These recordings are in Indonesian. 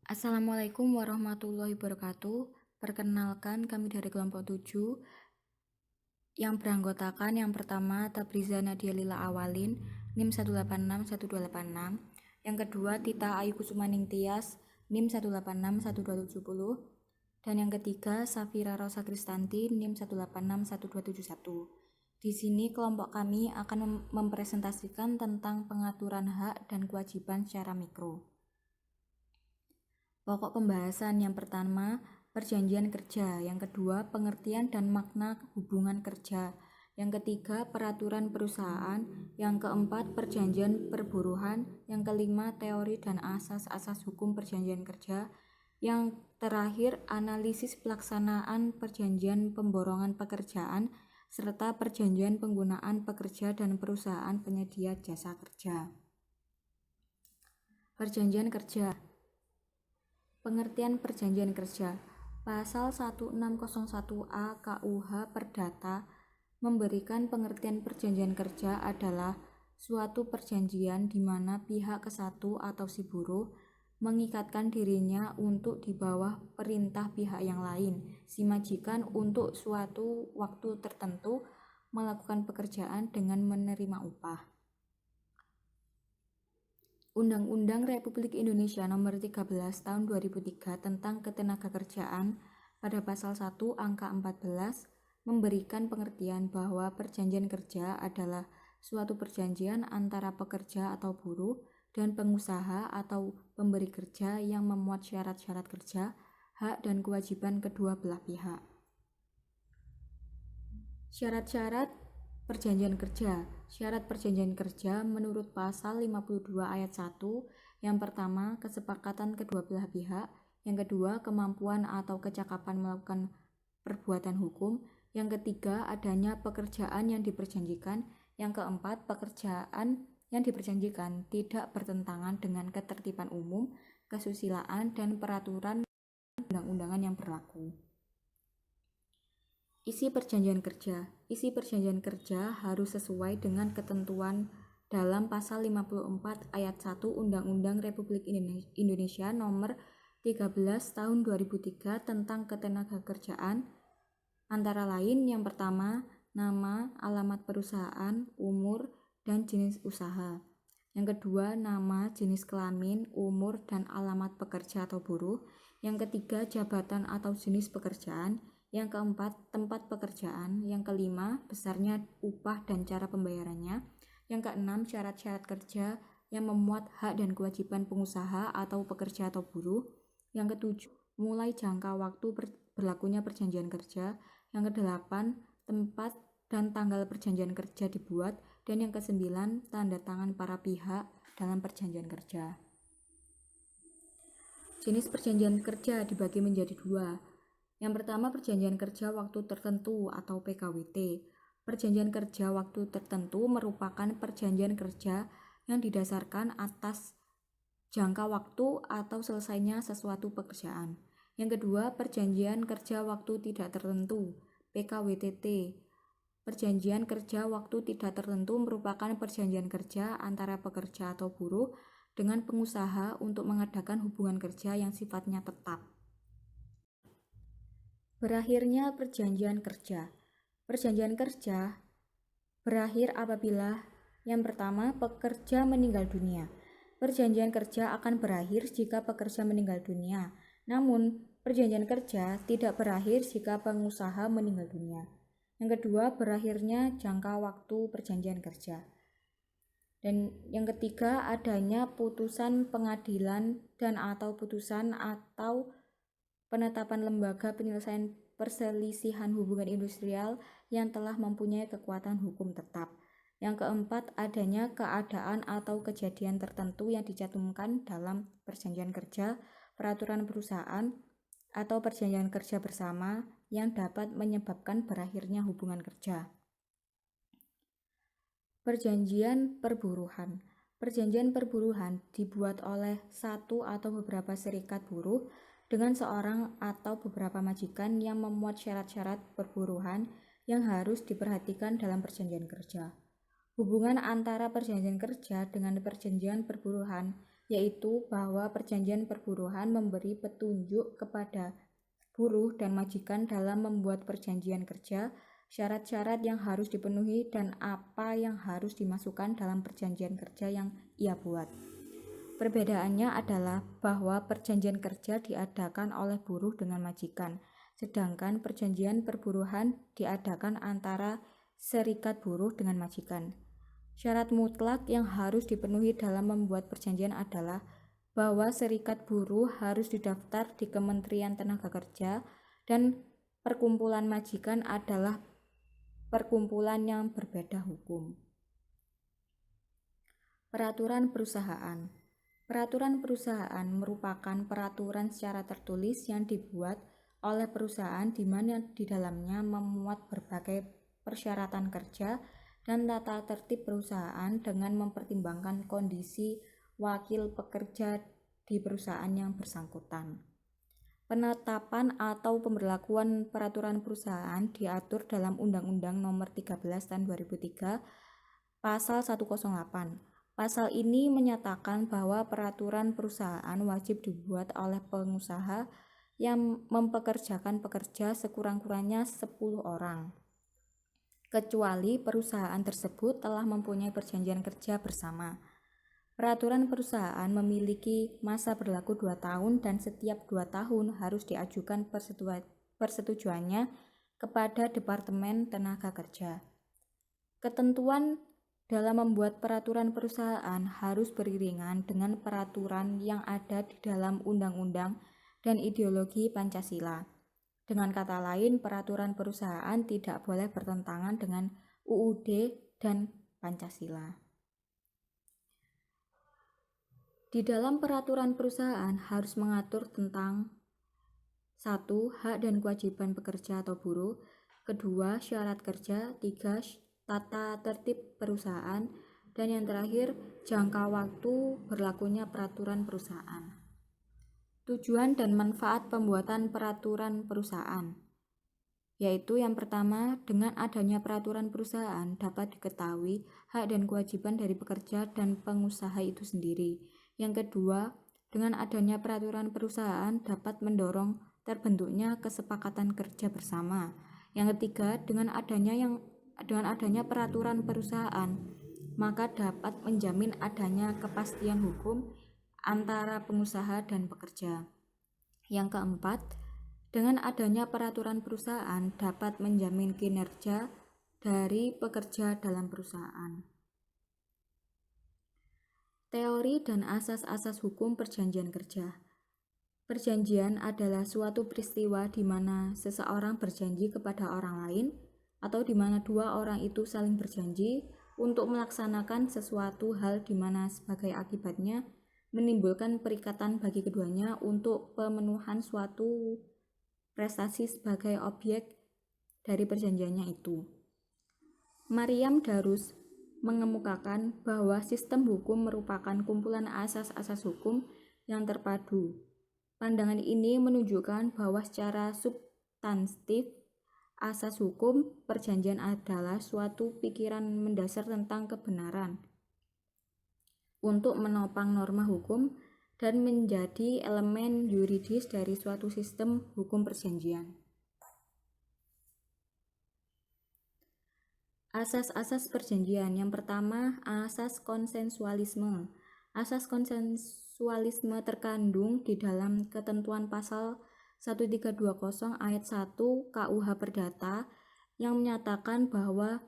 Assalamualaikum warahmatullahi wabarakatuh. Perkenalkan, kami dari kelompok 7 yang beranggotakan yang pertama Tabriza Nadia Lila Awalin NIM 1861286, yang kedua Tita Ayu Kusumaning Tias NIM 1861270, dan yang ketiga Safira Rosa Kristanti NIM 1861271. Di sini kelompok kami akan mempresentasikan tentang pengaturan hak dan kewajiban secara mikro. Pokok pembahasan yang pertama, perjanjian kerja. Yang kedua, pengertian dan makna hubungan kerja. Yang ketiga, peraturan perusahaan. Yang keempat, perjanjian perburuhan. Yang kelima, teori dan asas-asas hukum perjanjian kerja. Yang terakhir, analisis pelaksanaan perjanjian pemborongan pekerjaan serta perjanjian penggunaan pekerja dan perusahaan penyedia jasa kerja. Perjanjian kerja. Pengertian perjanjian kerja. Pasal 1601A KUH Perdata memberikan pengertian perjanjian kerja adalah suatu perjanjian di mana pihak ke-1 atau si buruh mengikatkan dirinya untuk di bawah perintah pihak yang lain, si majikan, untuk suatu waktu tertentu melakukan pekerjaan dengan menerima upah. Undang-Undang Republik Indonesia Nomor 13 Tahun 2003 tentang Ketenagakerjaan pada pasal 1 angka 14 memberikan pengertian bahwa perjanjian kerja adalah suatu perjanjian antara pekerja atau buruh dan pengusaha atau pemberi kerja yang memuat syarat-syarat kerja, hak dan kewajiban kedua belah pihak. Syarat-syarat perjanjian kerja. Syarat perjanjian kerja menurut pasal 52 ayat 1, yang pertama, kesepakatan kedua belah pihak. Yang kedua, kemampuan atau kecakapan melakukan perbuatan hukum. Yang ketiga, adanya pekerjaan yang diperjanjikan. Yang keempat, pekerjaan yang diperjanjikan tidak bertentangan dengan ketertiban umum, kesusilaan, dan peraturan undang-undangan yang berlaku. Isi perjanjian kerja. Isi perjanjian kerja harus sesuai dengan ketentuan dalam pasal 54 ayat 1 Undang-Undang Republik Indonesia Nomor 13 Tahun 2003 tentang Ketenagakerjaan, antara lain yang pertama, nama, alamat perusahaan, umur, dan jenis usaha. Yang kedua, nama, jenis kelamin, umur, dan alamat pekerja atau buruh. Yang ketiga, jabatan atau jenis pekerjaan. Yang keempat, tempat pekerjaan. Yang kelima, besarnya upah dan cara pembayarannya. Yang keenam, syarat-syarat kerja yang memuat hak dan kewajiban pengusaha atau pekerja atau buruh. Yang ketujuh, mulai jangka waktu berlakunya perjanjian kerja. Yang kedelapan, tempat dan tanggal perjanjian kerja dibuat. Dan yang kesembilan, tanda tangan para pihak dalam perjanjian kerja. Jenis perjanjian kerja dibagi menjadi dua. Yang pertama, perjanjian kerja waktu tertentu atau PKWT. Perjanjian kerja waktu tertentu merupakan perjanjian kerja yang didasarkan atas jangka waktu atau selesainya sesuatu pekerjaan. Yang kedua, perjanjian kerja waktu tidak tertentu, PKWTT. Perjanjian kerja waktu tidak tertentu merupakan perjanjian kerja antara pekerja atau buruh dengan pengusaha untuk mengadakan hubungan kerja yang sifatnya tetap. Berakhirnya perjanjian kerja. Perjanjian kerja berakhir apabila yang pertama, pekerja meninggal dunia. Perjanjian kerja akan berakhir jika pekerja meninggal dunia. Namun, perjanjian kerja tidak berakhir jika pengusaha meninggal dunia. Yang kedua, berakhirnya jangka waktu perjanjian kerja. Dan yang ketiga, adanya putusan pengadilan dan atau putusan atau penetapan lembaga penyelesaian perselisihan hubungan industrial yang telah mempunyai kekuatan hukum tetap. Yang keempat, adanya keadaan atau kejadian tertentu yang dicantumkan dalam perjanjian kerja, peraturan perusahaan, atau perjanjian kerja bersama yang dapat menyebabkan berakhirnya hubungan kerja. Perjanjian perburuhan. Perjanjian perburuhan dibuat oleh satu atau beberapa serikat buruh dengan seorang atau beberapa majikan yang memuat syarat-syarat perburuhan yang harus diperhatikan dalam perjanjian kerja. Hubungan antara perjanjian kerja dengan perjanjian perburuhan yaitu bahwa perjanjian perburuhan memberi petunjuk kepada buruh dan majikan dalam membuat perjanjian kerja, syarat-syarat yang harus dipenuhi dan apa yang harus dimasukkan dalam perjanjian kerja yang ia buat. Perbedaannya adalah bahwa perjanjian kerja diadakan oleh buruh dengan majikan, sedangkan perjanjian perburuhan diadakan antara serikat buruh dengan majikan. Syarat mutlak yang harus dipenuhi dalam membuat perjanjian adalah bahwa serikat buruh harus didaftar di Kementerian Tenaga Kerja dan perkumpulan majikan adalah perkumpulan yang berbeda hukum. Peraturan perusahaan. Peraturan perusahaan merupakan peraturan secara tertulis yang dibuat oleh perusahaan di mana di dalamnya memuat berbagai persyaratan kerja dan tata tertib perusahaan dengan mempertimbangkan kondisi wakil pekerja di perusahaan yang bersangkutan. Penetapan atau pemberlakuan peraturan perusahaan diatur dalam Undang-Undang Nomor 13 Tahun 2003 Pasal 108. Pasal ini menyatakan bahwa peraturan perusahaan wajib dibuat oleh pengusaha yang mempekerjakan pekerja sekurang-kurangnya 10 orang, kecuali perusahaan tersebut telah mempunyai perjanjian kerja bersama. Peraturan perusahaan memiliki masa berlaku 2 tahun dan setiap 2 tahun harus diajukan persetujuannya kepada Departemen Tenaga Kerja. Ketentuan dalam membuat peraturan perusahaan harus beriringan dengan peraturan yang ada di dalam undang-undang dan ideologi Pancasila. Dengan kata lain, peraturan perusahaan tidak boleh bertentangan dengan UUD dan Pancasila. Di dalam peraturan perusahaan harus mengatur tentang 1. Hak dan kewajiban pekerja atau buruh, 2. Syarat kerja, 3. Tata tertib perusahaan, dan yang terakhir jangka waktu berlakunya peraturan perusahaan. Tujuan dan manfaat pembuatan peraturan perusahaan, yaitu yang pertama, dengan adanya peraturan perusahaan dapat diketahui hak dan kewajiban dari pekerja dan pengusaha itu sendiri. Yang kedua, dengan adanya peraturan perusahaan dapat mendorong terbentuknya kesepakatan kerja bersama. Yang ketiga, dengan adanya peraturan perusahaan, maka dapat menjamin adanya kepastian hukum antara pengusaha dan pekerja. Yang keempat, dengan adanya peraturan perusahaan dapat menjamin kinerja dari pekerja dalam perusahaan. Teori dan asas-asas hukum perjanjian kerja. Perjanjian adalah suatu peristiwa di mana seseorang berjanji kepada orang lain atau di mana dua orang itu saling berjanji untuk melaksanakan sesuatu hal di mana sebagai akibatnya menimbulkan perikatan bagi keduanya untuk pemenuhan suatu prestasi sebagai objek dari perjanjiannya itu. Maryam Darus mengemukakan bahwa sistem hukum merupakan kumpulan asas-asas hukum yang terpadu. Pandangan ini menunjukkan bahwa secara substantif asas hukum perjanjian adalah suatu pikiran mendasar tentang kebenaran untuk menopang norma hukum dan menjadi elemen yuridis dari suatu sistem hukum perjanjian. Asas-asas perjanjian. Yang pertama, asas konsensualisme. Asas konsensualisme terkandung di dalam ketentuan pasal 1320 ayat 1 KUH Perdata yang menyatakan bahwa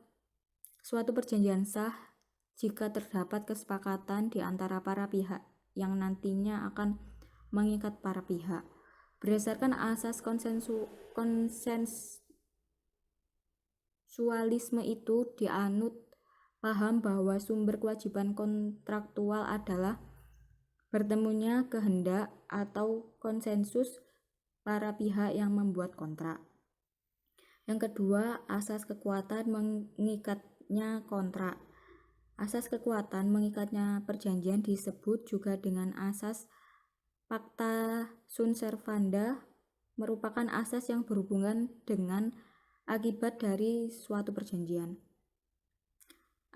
suatu perjanjian sah jika terdapat kesepakatan di antara para pihak yang nantinya akan mengikat para pihak. Berdasarkan asas konsensualisme itu dianut paham bahwa sumber kewajiban kontraktual adalah bertemunya kehendak atau konsensus para pihak yang membuat kontrak. Yang kedua, asas kekuatan mengikatnya kontrak. Asas kekuatan mengikatnya perjanjian disebut juga dengan asas pacta sunt servanda, merupakan asas yang berhubungan dengan akibat dari suatu perjanjian.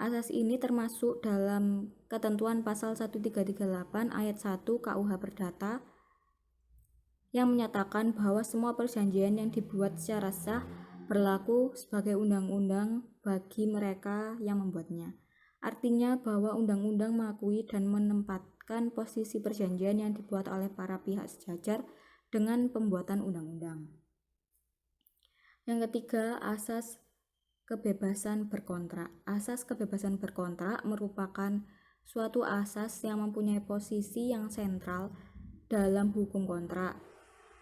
Asas ini termasuk dalam ketentuan pasal 1338 ayat 1 KUH Perdata yang menyatakan bahwa semua perjanjian yang dibuat secara sah berlaku sebagai undang-undang bagi mereka yang membuatnya. Artinya bahwa undang-undang mengakui dan menempatkan posisi perjanjian yang dibuat oleh para pihak sejajar dengan pembuatan undang-undang. Yang ketiga, asas kebebasan berkontrak. Asas kebebasan berkontrak merupakan suatu asas yang mempunyai posisi yang sentral dalam hukum kontrak.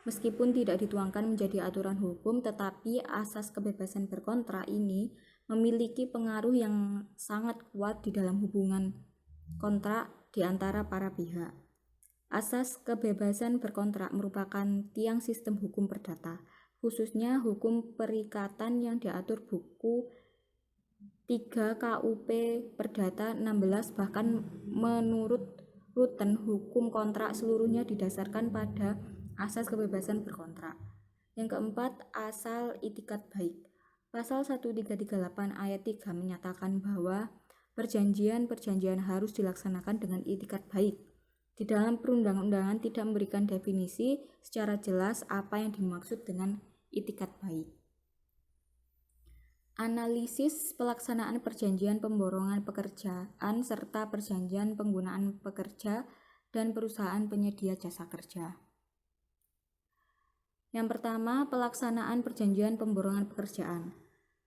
Meskipun tidak dituangkan menjadi aturan hukum, tetapi asas kebebasan berkontrak ini memiliki pengaruh yang sangat kuat di dalam hubungan kontrak di antara para pihak. Asas kebebasan berkontrak merupakan tiang sistem hukum perdata, khususnya hukum perikatan yang diatur buku 3 KUP Perdata 16. Bahkan menurut Rutten, hukum kontrak seluruhnya didasarkan pada asas kebebasan berkontrak. Yang keempat, asal itikat baik. Pasal 1338 ayat 3 menyatakan bahwa perjanjian-perjanjian harus dilaksanakan dengan itikat baik. Di dalam perundang-undangan tidak memberikan definisi secara jelas apa yang dimaksud dengan itikat baik. Analisis pelaksanaan perjanjian pemborongan pekerjaan serta perjanjian penggunaan pekerja dan perusahaan penyedia jasa kerja. Yang pertama, pelaksanaan perjanjian pemborongan pekerjaan.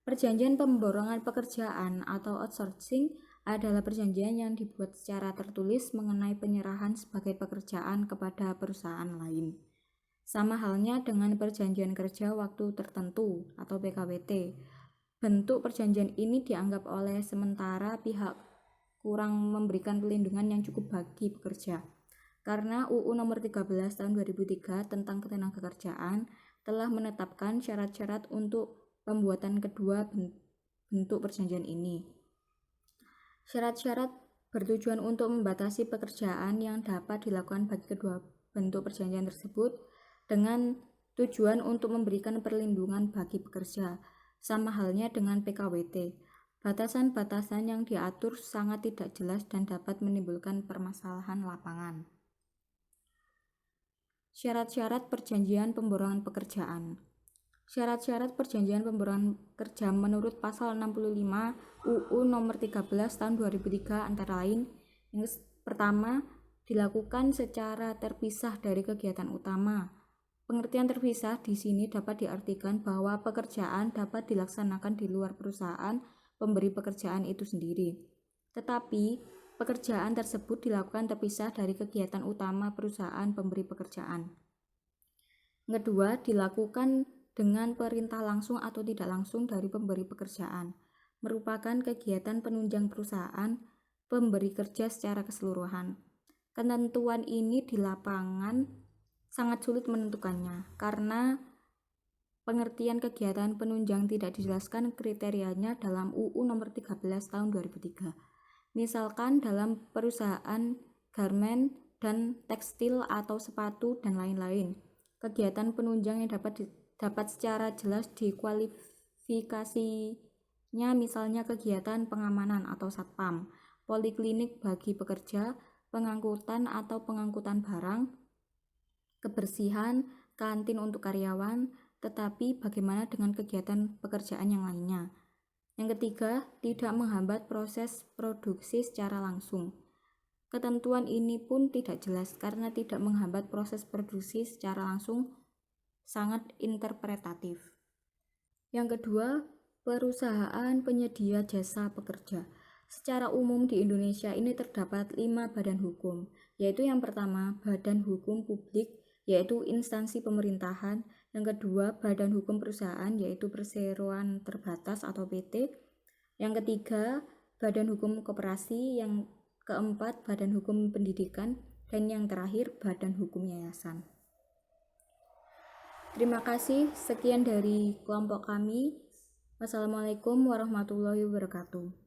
Perjanjian pemborongan pekerjaan atau outsourcing adalah perjanjian yang dibuat secara tertulis mengenai penyerahan sebagai pekerjaan kepada perusahaan lain. Sama halnya dengan perjanjian kerja waktu tertentu atau PKWT. Bentuk perjanjian ini dianggap oleh sementara pihak kurang memberikan perlindungan yang cukup bagi pekerja. Karena UU nomor 13 tahun 2003 tentang ketenagakerjaan telah menetapkan syarat-syarat untuk pembuatan kedua bentuk perjanjian ini. Syarat-syarat bertujuan untuk membatasi pekerjaan yang dapat dilakukan bagi kedua bentuk perjanjian tersebut dengan tujuan untuk memberikan perlindungan bagi pekerja, sama halnya dengan PKWT. Batasan-batasan yang diatur sangat tidak jelas dan dapat menimbulkan permasalahan lapangan. Syarat-syarat perjanjian pemborongan pekerjaan. Syarat-syarat perjanjian pemborongan kerja menurut pasal 65 UU nomor 13 tahun 2003 antara lain: yang pertama, dilakukan secara terpisah dari kegiatan utama. Pengertian terpisah di sini dapat diartikan bahwa pekerjaan dapat dilaksanakan di luar perusahaan pemberi pekerjaan itu sendiri. Tetapi pekerjaan tersebut dilakukan terpisah dari kegiatan utama perusahaan pemberi pekerjaan. Kedua, dilakukan dengan perintah langsung atau tidak langsung dari pemberi pekerjaan, merupakan kegiatan penunjang perusahaan pemberi kerja secara keseluruhan. Ketentuan ini di lapangan sangat sulit menentukannya, karena pengertian kegiatan penunjang tidak dijelaskan kriterianya dalam UU nomor 13 tahun 2003. Misalkan dalam perusahaan garmen dan tekstil atau sepatu dan lain-lain. Kegiatan penunjang yang dapat secara jelas dikualifikasinya misalnya kegiatan pengamanan atau satpam, poliklinik bagi pekerja, pengangkutan atau pengangkutan barang, kebersihan, kantin untuk karyawan. Tetapi bagaimana dengan kegiatan pekerjaan yang lainnya? Yang ketiga, tidak menghambat proses produksi secara langsung. Ketentuan ini pun tidak jelas karena tidak menghambat proses produksi secara langsung, sangat interpretatif. Yang kedua, perusahaan penyedia jasa pekerja. Secara umum di Indonesia ini terdapat 5 badan hukum, yaitu yang pertama, Badan Hukum Publik, yaitu instansi pemerintahan. Yang kedua, Badan Hukum Perusahaan, yaitu Perseroan Terbatas atau PT. Yang ketiga, Badan Hukum Koperasi. Yang keempat, Badan Hukum Pendidikan. Dan yang terakhir, Badan Hukum Yayasan. Terima kasih, sekian dari kelompok kami. Wassalamualaikum warahmatullahi wabarakatuh.